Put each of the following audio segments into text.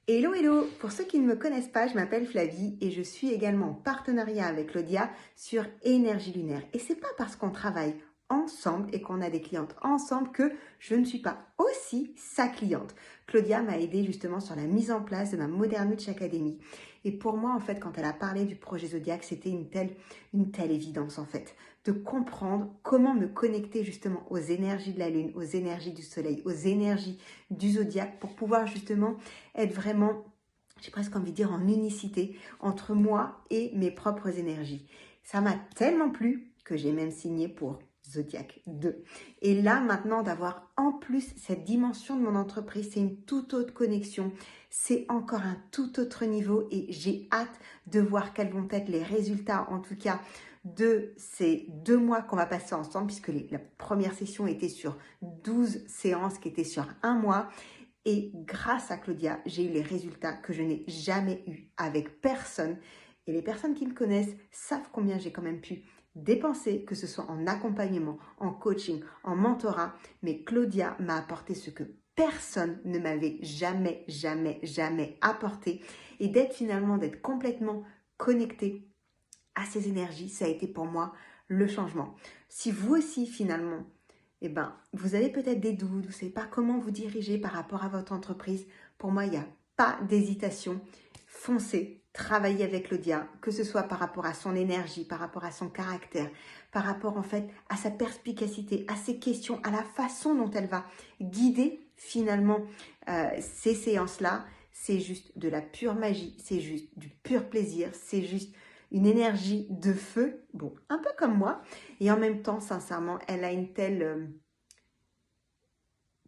Hello, hello! Pour ceux qui ne me connaissent pas, je m'appelle Flavie et je suis également en partenariat avec Claudia sur Énergie Lunaire. Et c'est pas parce qu'on travaille ensemble et qu'on a des clientes ensemble que je ne suis pas aussi sa cliente. Claudia m'a aidé justement sur la mise en place de ma Modern Witch Academy. Et pour moi, en fait, quand elle a parlé du projet Zodiac, c'était une telle évidence, en fait, de comprendre comment me connecter justement aux énergies de la Lune, aux énergies du Soleil, aux énergies du Zodiac pour pouvoir justement être vraiment, j'ai presque envie de dire, en unicité entre moi et mes propres énergies. Ça m'a tellement plu que j'ai même signé pour Zodiac 2. Et là, maintenant, d'avoir en plus cette dimension de mon entreprise, c'est une toute autre connexion. C'est encore un tout autre niveau et j'ai hâte de voir quels vont être les résultats, en tout cas, de ces 2 mois qu'on va passer ensemble, puisque la première session était sur 12 séances qui étaient sur 1 mois. Et grâce à Claudia, j'ai eu les résultats que je n'ai jamais eus avec personne. Et les personnes qui me connaissent savent combien j'ai quand même pu dépenser, que ce soit en accompagnement, en coaching, en mentorat. Mais Claudia m'a apporté ce que personne ne m'avait jamais apporté. Et d'être complètement connectée à ces énergies, ça a été pour moi le changement. Si vous aussi, finalement, vous avez peut-être des doutes, vous ne savez pas comment vous diriger par rapport à votre entreprise. Pour moi, il n'y a pas d'hésitation. Foncez, travaillez avec Claudia, que ce soit par rapport à son énergie, par rapport à son caractère, par rapport en fait à sa perspicacité, à ses questions, à la façon dont elle va guider finalement ces séances-là. C'est juste de la pure magie, c'est juste du pur plaisir, c'est juste une énergie de feu, bon, un peu comme moi, et en même temps, sincèrement, elle a une telle...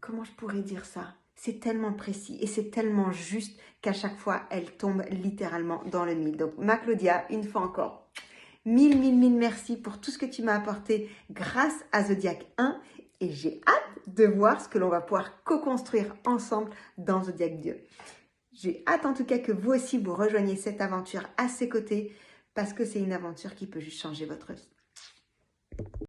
comment je pourrais dire ça? C'est tellement précis et c'est tellement juste qu'à chaque fois, elle tombe littéralement dans le mille. Donc, ma Claudia, une fois encore, mille merci pour tout ce que tu m'as apporté grâce à Zodiac 1 et j'ai hâte de voir ce que l'on va pouvoir co-construire ensemble dans Zodiac 2. J'ai hâte en tout cas que vous aussi vous rejoigniez cette aventure à ses côtés parce que c'est une aventure qui peut juste changer votre vie.